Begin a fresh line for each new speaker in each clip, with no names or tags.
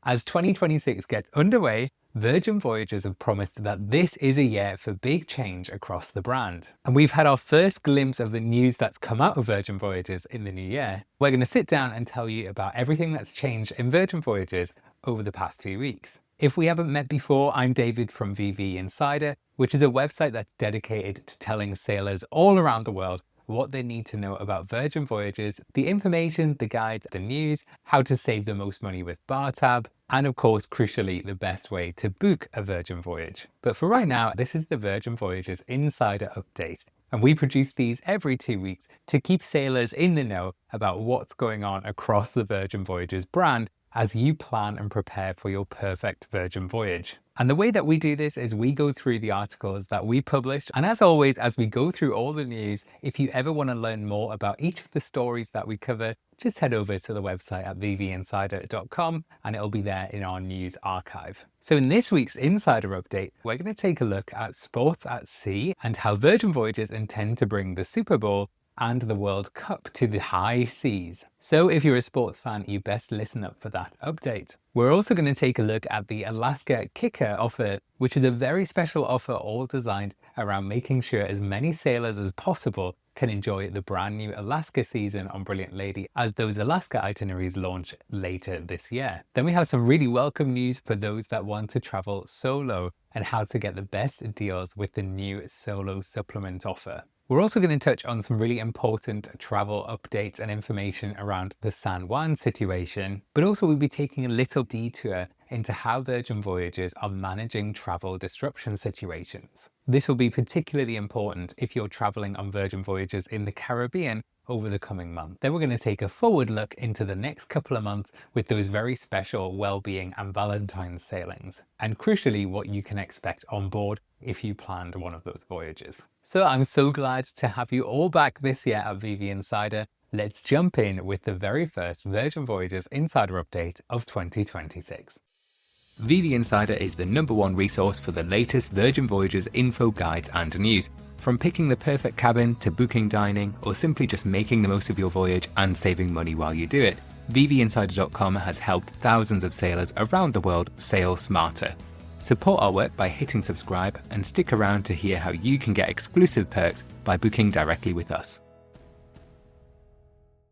As 2026 gets underway, Virgin Voyages have promised that this is a year for big change across the brand. And we've had our first glimpse of the news that's come out of Virgin Voyages in the new year. We're going to sit down and tell you about everything that's changed in Virgin Voyages over the past few weeks. If we haven't met before, I'm David from VV Insider, which is a website that's dedicated to telling sailors all around the world what they need to know about Virgin Voyages, the information, the guides, the news, how to save the most money with bar tab, and of course, crucially, the best way to book a Virgin voyage. But for right now, this is the Virgin Voyages Insider Update. And we produce these every 2 weeks to keep sailors in the know about what's going on across the Virgin Voyages brand as you plan and prepare for your perfect Virgin voyage. And the way that we do this is we go through the articles that we published. And as always, as we go through all the news, if you ever want to learn more about each of the stories that we cover, just head over to the website at vvinsider.com and it'll be there in our news archive. So in this week's Insider Update, we're going to take a look at sports at sea and how Virgin Voyages intend to bring the Super Bowl and the World Cup to the high seas. So if you're a sports fan, you best listen up for that update. We're also going to take a look at the Alaska Kicker offer, which is a very special offer all designed around making sure as many sailors as possible can enjoy the brand new Alaska season on Brilliant Lady as those Alaska itineraries launch later this year. Then we have some really welcome news for those that want to travel solo and how to get the best deals with the new solo supplement offer. We're also going to touch on some really important travel updates and information around the San Juan situation, but also we'll be taking a little detour into how Virgin Voyages are managing travel disruption situations. This will be particularly important if you're traveling on Virgin Voyages in the Caribbean over the coming month. Then we're going to take a forward look into the next couple of months with those very special Well-Being and Valentines sailings, and crucially what you can expect on board if you planned one of those voyages. So I'm so glad to have you all back this year at VV Insider. Let's jump in with the very first Virgin Voyages Insider Update of 2026. VV Insider is the #1 resource for the latest Virgin Voyages info, guides and news. From picking the perfect cabin to booking dining or simply just making the most of your voyage and saving money while you do it, VVinsider.com has helped thousands of sailors around the world sail smarter. Support our work by hitting subscribe and stick around to hear how you can get exclusive perks by booking directly with us.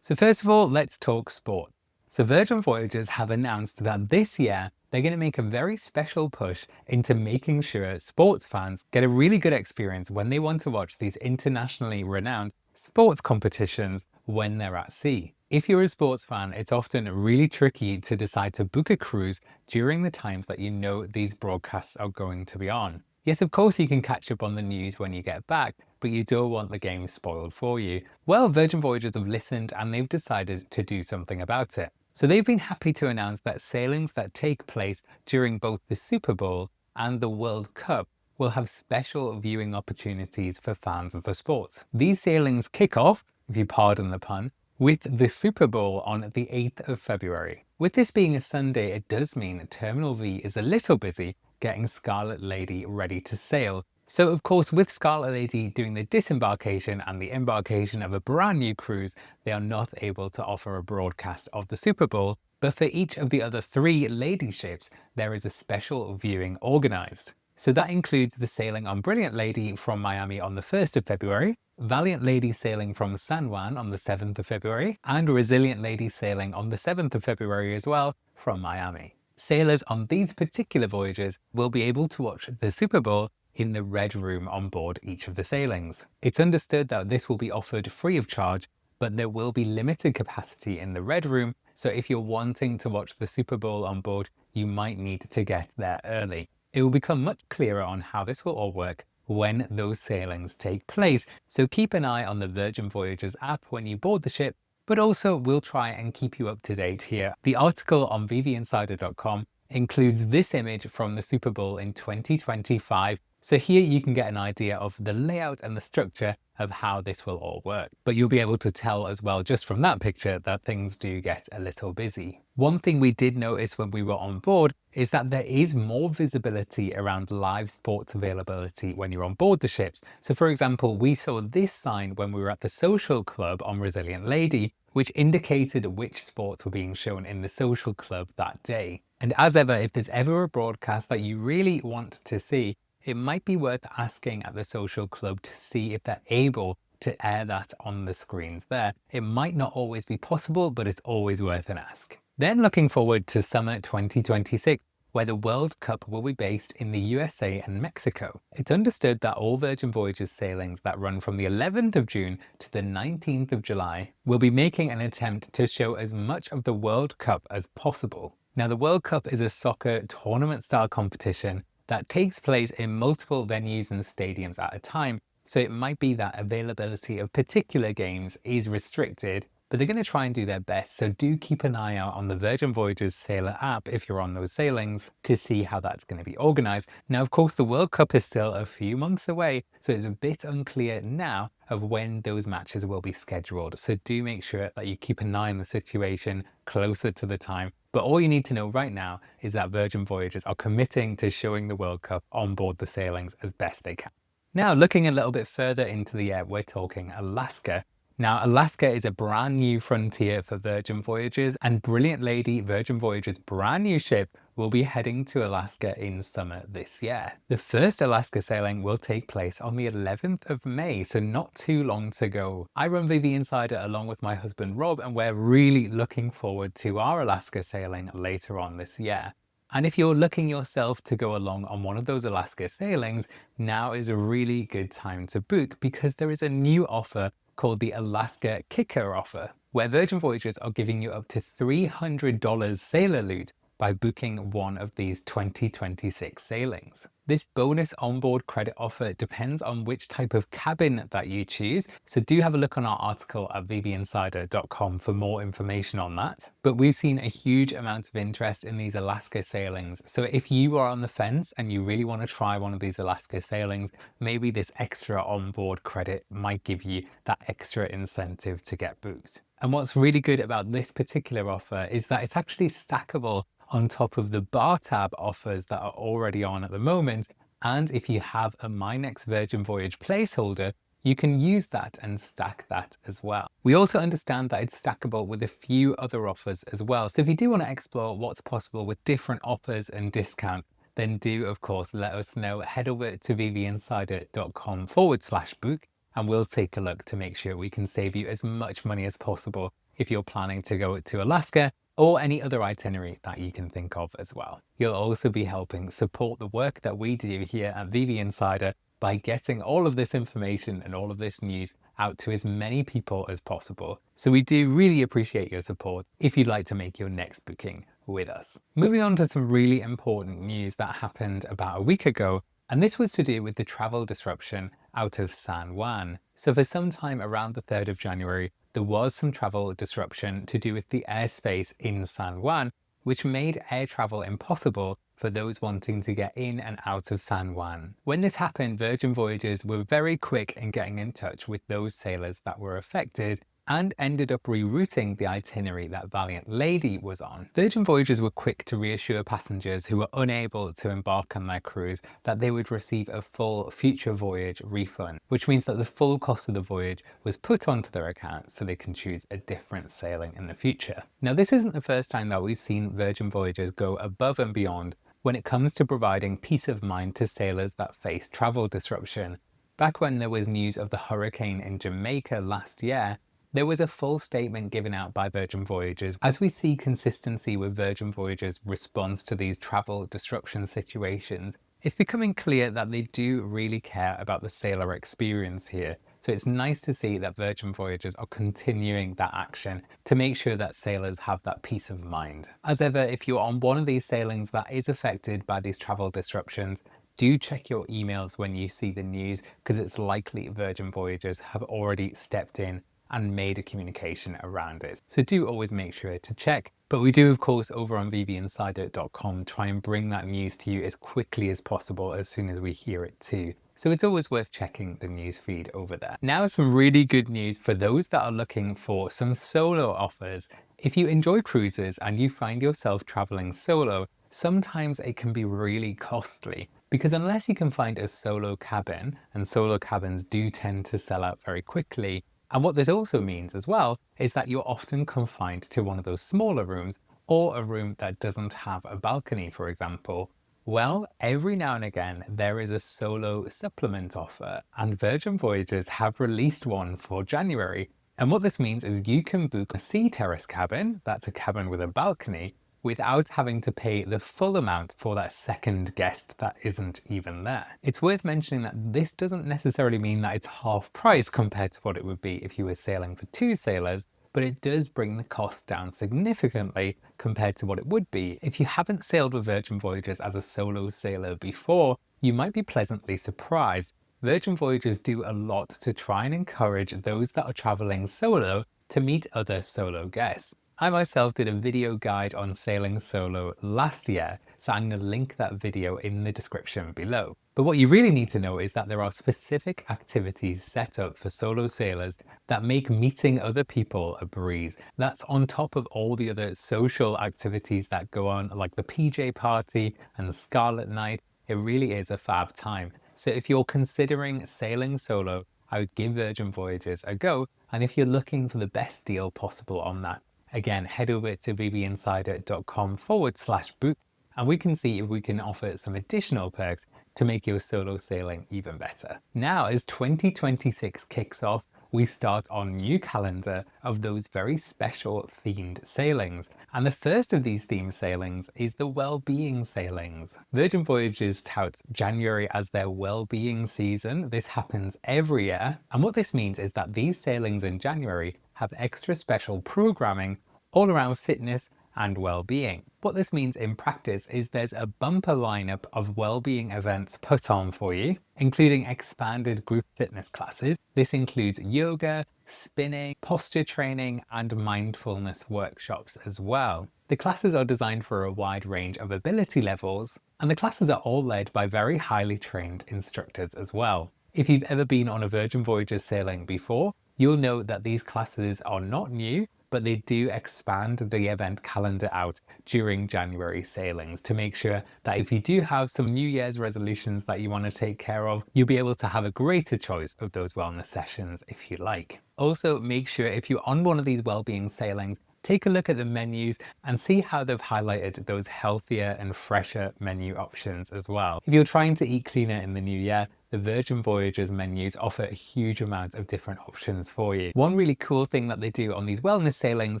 So first of all, let's talk sport. So Virgin Voyages have announced that this year they're going to make a very special push into making sure sports fans get a really good experience when they want to watch these internationally renowned sports competitions when they're at sea. If you're a sports fan, it's often really tricky to decide to book a cruise during the times that you know these broadcasts are going to be on. Yes, of course you can catch up on the news when you get back, but you don't want the game spoiled for you. Well, Virgin Voyages have listened and they've decided to do something about it. So they've been happy to announce that sailings that take place during both the Super Bowl and the World Cup will have special viewing opportunities for fans of the sports. These sailings kick off, if you pardon the pun, with the Super Bowl on the 8th of February. With this being a Sunday, it does mean Terminal V is a little busy getting Scarlet Lady ready to sail. So of course, with Scarlet Lady doing the disembarkation and the embarkation of a brand new cruise, they are not able to offer a broadcast of the Super Bowl, but for each of the other 3 lady ships, there is a special viewing organized. So that includes the sailing on Brilliant Lady from Miami on the 1st of February, Valiant Lady sailing from San Juan on the 7th of February, and Resilient Lady sailing on the 7th of February as well from Miami. Sailors on these particular voyages will be able to watch the Super Bowl in the Red Room on board each of the sailings. It's understood that this will be offered free of charge, but there will be limited capacity in the Red Room, so if you're wanting to watch the Super Bowl on board, you might need to get there early. It will become much clearer on how this will all work when those sailings take place, so keep an eye on the Virgin Voyages app when you board the ship, but also we'll try and keep you up to date here. The article on vvinsider.com includes this image from the Super Bowl in 2025, so here you can get an idea of the layout and the structure of how this will all work. But you'll be able to tell as well just from that picture that things do get a little busy. One thing we did notice when we were on board is that there is more visibility around live sports availability when you're on board the ships. So for example, we saw this sign when we were at the Social Club on Resilient Lady, which indicated which sports were being shown in the Social Club that day. And as ever, if there's ever a broadcast that you really want to see, it might be worth asking at the social club to see if they're able to air that on the screens there. It might not always be possible, but it's always worth an ask. Then looking forward to summer 2026, where the World Cup will be based in the USA and Mexico. It's understood that all Virgin Voyages sailings that run from the 11th of June to the 19th of July will be making an attempt to show as much of the World Cup as possible. Now, the World Cup is a soccer tournament-style competition that takes place in multiple venues and stadiums at a time, so it might be that availability of particular games is restricted, but they're going to try and do their best, so do keep an eye out on the Virgin Voyages Sailor app if you're on those sailings to see how that's going to be organised. Now, of course, the World Cup is still a few months away, so it's a bit unclear now of when those matches will be scheduled, so do make sure that you keep an eye on the situation closer to the time. But all you need to know right now is that Virgin Voyages are committing to showing the World Cup on board the sailings as best they can. Now, looking a little bit further into the air, we're talking Alaska. Now, Alaska is a brand new frontier for Virgin Voyages, and brilliant lady Virgin Voyages' brand new ship will be heading to Alaska in summer this year. The first Alaska sailing will take place on the 11th of May, so not too long to go. I run VV Insider along with my husband Rob, and we're really looking forward to our Alaska sailing later on this year. And if you're looking yourself to go along on one of those Alaska sailings, now is a really good time to book because there is a new offer called the Alaska Kicker offer, where Virgin Voyages are giving you up to $300 sailor loot by booking one of these 2026 sailings. This bonus onboard credit offer depends on which type of cabin that you choose, so do have a look on our article at vvinsider.com for more information on that. But we've seen a huge amount of interest in these Alaska sailings, so if you are on the fence and you really want to try one of these Alaska sailings, maybe this extra onboard credit might give you that extra incentive to get booked. And what's really good about this particular offer is that it's actually stackable on top of the bar tab offers that are already on at the moment. And if you have a My Next Virgin Voyage placeholder, you can use that and stack that as well. We also understand that it's stackable with a few other offers as well. So if you do want to explore what's possible with different offers and discounts, then do of course let us know. Head over to vvinsider.com/book and we'll take a look to make sure we can save you as much money as possible if you're planning to go to Alaska or any other itinerary that you can think of as well. You'll also be helping support the work that we do here at VV Insider by getting all of this information and all of this news out to as many people as possible. So we do really appreciate your support if you'd like to make your next booking with us. Moving on to some really important news that happened about a week ago, and this was to do with the travel disruption out of San Juan. So for some time around the 3rd of January, there was some travel disruption to do with the airspace in San Juan, which made air travel impossible for those wanting to get in and out of San Juan. When this happened, Virgin Voyages were very quick in getting in touch with those sailors that were affected and ended up rerouting the itinerary that Valiant Lady was on. Virgin Voyages were quick to reassure passengers who were unable to embark on their cruise that they would receive a full future voyage refund, which means that the full cost of the voyage was put onto their account so they can choose a different sailing in the future. Now, this isn't the first time that we've seen Virgin Voyages go above and beyond when it comes to providing peace of mind to sailors that face travel disruption. Back when there was news of the hurricane in Jamaica last year, there was a full statement given out by Virgin Voyages. As we see consistency with Virgin Voyages' response to these travel disruption situations, it's becoming clear that they do really care about the sailor experience here. So it's nice to see that Virgin Voyages are continuing that action to make sure that sailors have that peace of mind. As ever, if you're on one of these sailings that is affected by these travel disruptions, do check your emails when you see the news, because it's likely Virgin Voyages have already stepped in and made a communication around it. So do always make sure to check. But we do, of course, over on vvinsider.com try and bring that news to you as quickly as possible as soon as we hear it too. So it's always worth checking the news feed over there. Now, some really good news for those that are looking for some solo offers. If you enjoy cruises and you find yourself traveling solo, sometimes it can be really costly, because unless you can find a solo cabin, and solo cabins do tend to sell out very quickly, and what this also means as well is that you're often confined to one of those smaller rooms, or a room that doesn't have a balcony, for example? Well, every now and again, there is a solo supplement offer, and Virgin Voyages have released one for January. And what this means is you can book a Sea Terrace cabin, that's a cabin with a balcony, without having to pay the full amount for that second guest that isn't even there. It's worth mentioning that this doesn't necessarily mean that it's half price compared to what it would be if you were sailing for 2 sailors, but it does bring the cost down significantly compared to what it would be. If you haven't sailed with Virgin Voyages as a solo sailor before, you might be pleasantly surprised. Virgin Voyages do a lot to try and encourage those that are traveling solo to meet other solo guests. I myself did a video guide on sailing solo last year, so I'm going to link that video in the description below. But what you really need to know is that there are specific activities set up for solo sailors that make meeting other people a breeze. That's on top of all the other social activities that go on, like the PJ party and Scarlet Night. It really is a fab time. So if you're considering sailing solo, I would give Virgin Voyages a go. And if you're looking for the best deal possible on that, again, head over to bbinsider.com/book and we can see if we can offer some additional perks to make your solo sailing even better. Now, as 2026 kicks off, we start our new calendar of those very special themed sailings. And the first of these themed sailings is the Well-Being sailings. Virgin Voyages touts January as their well-being season. This happens every year. And what this means is that these sailings in January have extra special programming all around fitness and well-being. What this means in practice is there's a bumper lineup of well-being events put on for you, including expanded group fitness classes. This includes yoga, spinning, posture training, and mindfulness workshops as well. The classes are designed for a wide range of ability levels, and the classes are all led by very highly trained instructors as well. If you've ever been on a Virgin Voyages sailing before, you'll know that these classes are not new, but they do expand the event calendar out during January sailings to make sure that if you do have some New Year's resolutions that you want to take care of, you'll be able to have a greater choice of those wellness sessions if you like. Also, make sure if you're on one of these well-being sailings, take a look at the menus and see how they've highlighted those healthier and fresher menu options as well. If you're trying to eat cleaner in the new year, the Virgin Voyages menus offer a huge amount of different options for you. One really cool thing that they do on these wellness sailings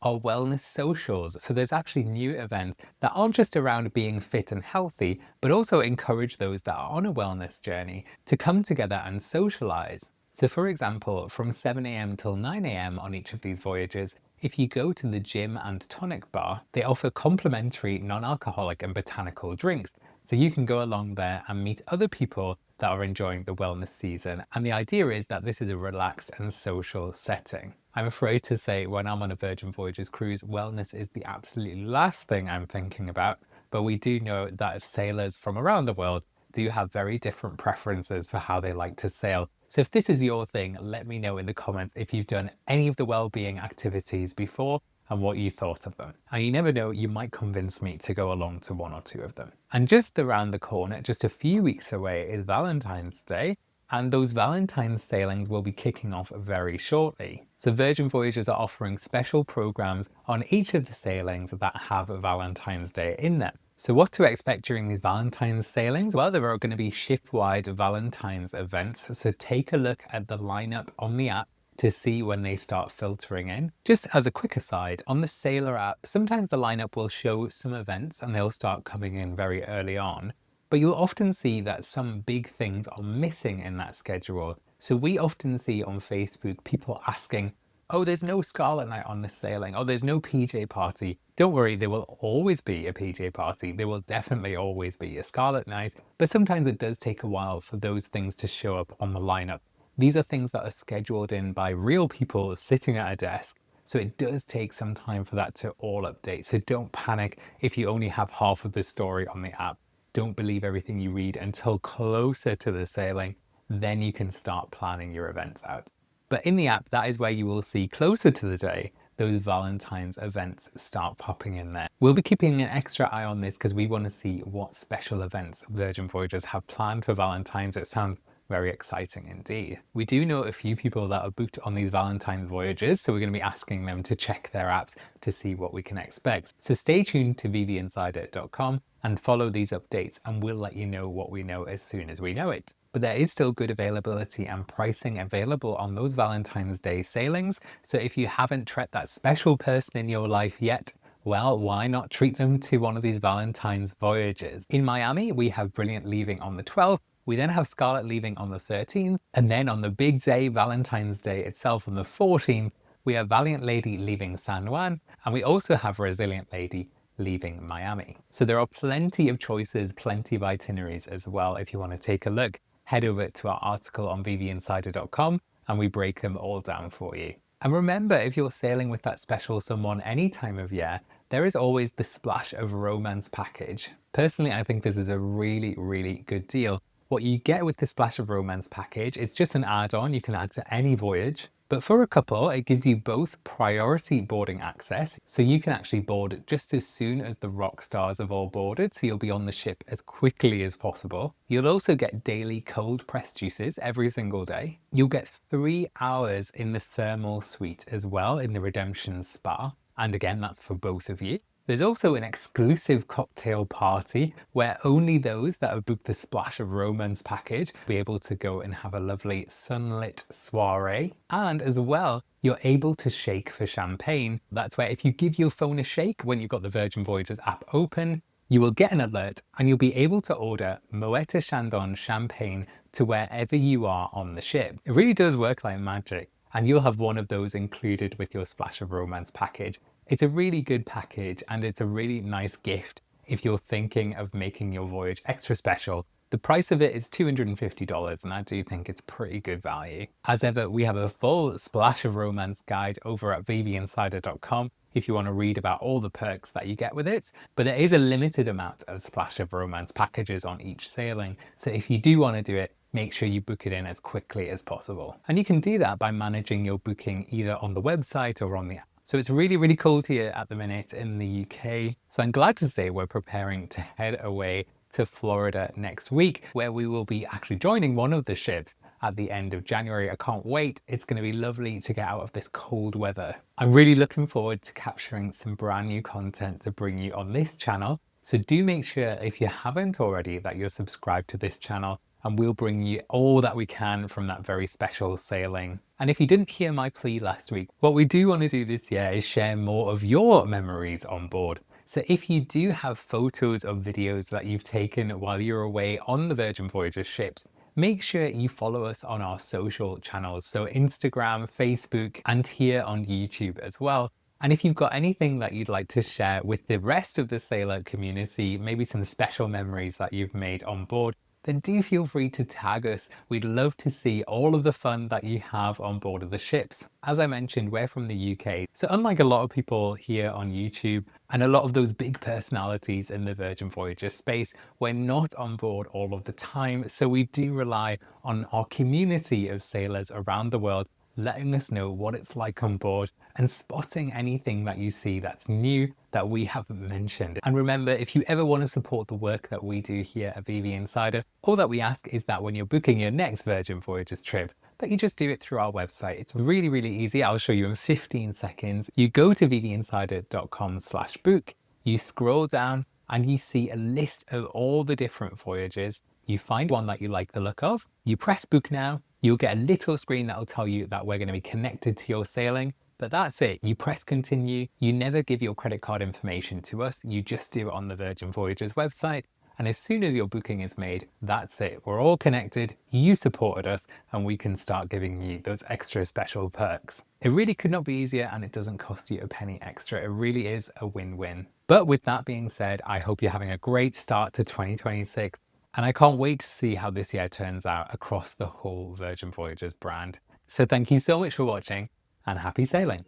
are wellness socials. So there's actually new events that aren't just around being fit and healthy, but also encourage those that are on a wellness journey to come together and socialize. So for example, from 7 a.m. till 9 a.m. on each of these voyages, if you go to the gym and tonic bar, they offer complimentary non-alcoholic and botanical drinks. So you can go along there and meet other people that are enjoying the wellness season. And the idea is that this is a relaxed and social setting. I'm afraid to say when I'm on a Virgin Voyages cruise, wellness is the absolutely last thing I'm thinking about. But we do know that sailors from around the world do have very different preferences for how they like to sail. So if this is your thing, let me know in the comments if you've done any of the well-being activities before and what you thought of them. And you never know, you might convince me to go along to one or two of them. And just around the corner, just a few weeks away, is Valentine's Day. And those Valentine's sailings will be kicking off very shortly. So Virgin Voyages are offering special programs on each of the sailings that have a Valentine's Day in them. So what to expect during these Valentine's sailings? Well, there are going to be ship-wide Valentine's events. So take a look at the lineup on the app to see when they start filtering in. Just as a quick aside, on the Sailor app, sometimes the lineup will show some events and they'll start coming in very early on. But you'll often see that some big things are missing in that schedule. So we often see on Facebook people asking, oh, there's no Scarlet Night on this sailing. Oh, there's no PJ party. Don't worry, there will always be a PJ party. There will definitely always be a Scarlet Night. But sometimes it does take a while for those things to show up on the lineup. These are things that are scheduled in by real people sitting at a desk. So it does take some time for that to all update. So don't panic if you only have half of the story on the app. Don't believe everything you read until closer to the sailing. Then you can start planning your events out. But in the app, that is where you will see closer to the day, those Valentine's events start popping in there. We'll be keeping an extra eye on this because we want to see what special events Virgin Voyages have planned for Valentine's. It sounds Very exciting indeed. We do know a few people that are booked on these Valentine's voyages, so we're going to be asking them to check their apps to see what we can expect. So stay tuned to vvinsider.com and follow these updates, and we'll let you know what we know as soon as we know it. But there is still good availability and pricing available on those Valentine's Day sailings. So if you haven't treated that special person in your life yet, well, why not treat them to one of these Valentine's voyages? In Miami, we have Brilliant leaving on the 12th. We then have Scarlet leaving on the 13th. And then on the big day, Valentine's Day itself on the 14th, we have Valiant Lady leaving San Juan. And we also have Resilient Lady leaving Miami. So there are plenty of choices, plenty of itineraries as well. If you want to take a look, head over to our article on vvinsider.com and we break them all down for you. And remember, if you're sailing with that special someone any time of year, there is always the Splash of Romance package. Personally, I think this is a really, really good deal. What you get with the Splash of Romance package, it's just an add-on you can add to any voyage. But for a couple, it gives you both priority boarding access, so you can actually board just as soon as the rock stars have all boarded, so you'll be on the ship as quickly as possible. You'll also get daily cold pressed juices every single day. You'll get 3 hours in the thermal suite as well in the Redemption Spa, and again, that's for both of you. There's also an exclusive cocktail party where only those that have booked the Splash of Romance package will be able to go and have a lovely sunlit soiree. And as well, you're able to shake for champagne. That's where if you give your phone a shake when you've got the Virgin Voyages app open, you will get an alert and you'll be able to order Moet Chandon champagne to wherever you are on the ship. It really does work like magic, and you'll have one of those included with your Splash of Romance package. It's a really good package and it's a really nice gift if you're thinking of making your voyage extra special. The price of it is $250 and I do think it's pretty good value. As ever, we have a full Splash of Romance guide over at vvinsider.com if you want to read about all the perks that you get with it, but there is a limited amount of Splash of Romance packages on each sailing, so if you do want to do it, make sure you book it in as quickly as possible. And you can do that by managing your booking either on the website or on the app. So it's really, really cold here at the minute in the UK. So I'm glad to say we're preparing to head away to Florida next week, where we will be actually joining one of the ships at the end of January. I can't wait. It's going to be lovely to get out of this cold weather. I'm really looking forward to capturing some brand new content to bring you on this channel. So do make sure, if you haven't already, that you're subscribed to this channel, and we'll bring you all that we can from that very special sailing. And if you didn't hear my plea last week, what we do want to do this year is share more of your memories on board. So if you do have photos or videos that you've taken while you're away on the Virgin Voyages ships, make sure you follow us on our social channels. So Instagram, Facebook, and here on YouTube as well. And if you've got anything that you'd like to share with the rest of the sailor community, maybe some special memories that you've made on board, then do feel free to tag us. We'd love to see all of the fun that you have on board of the ships. As I mentioned, we're from the UK, so unlike a lot of people here on YouTube and a lot of those big personalities in the Virgin Voyages space, we're not on board all of the time, so we do rely on our community of sailors around the world letting us know what it's like on board and spotting anything that you see that's new that we haven't mentioned. And remember, if you ever want to support the work that we do here at VV Insider, all that we ask is that when you're booking your next Virgin Voyages trip, that you just do it through our website. It's really, really easy. I'll show you in 15 seconds. You go to vvinsider.com/book, you scroll down and you see a list of all the different voyages. You find one that you like the look of, you press book now, you'll get a little screen that will tell you that we're going to be connected to your sailing. But that's it. You press continue. You never give your credit card information to us. You just do it on the Virgin Voyages website. And as soon as your booking is made, that's it. We're all connected. You supported us and we can start giving you those extra special perks. It really could not be easier and it doesn't cost you a penny extra. It really is a win-win. But with that being said, I hope you're having a great start to 2026. And I can't wait to see how this year turns out across the whole Virgin Voyages brand. So thank you so much for watching and happy sailing.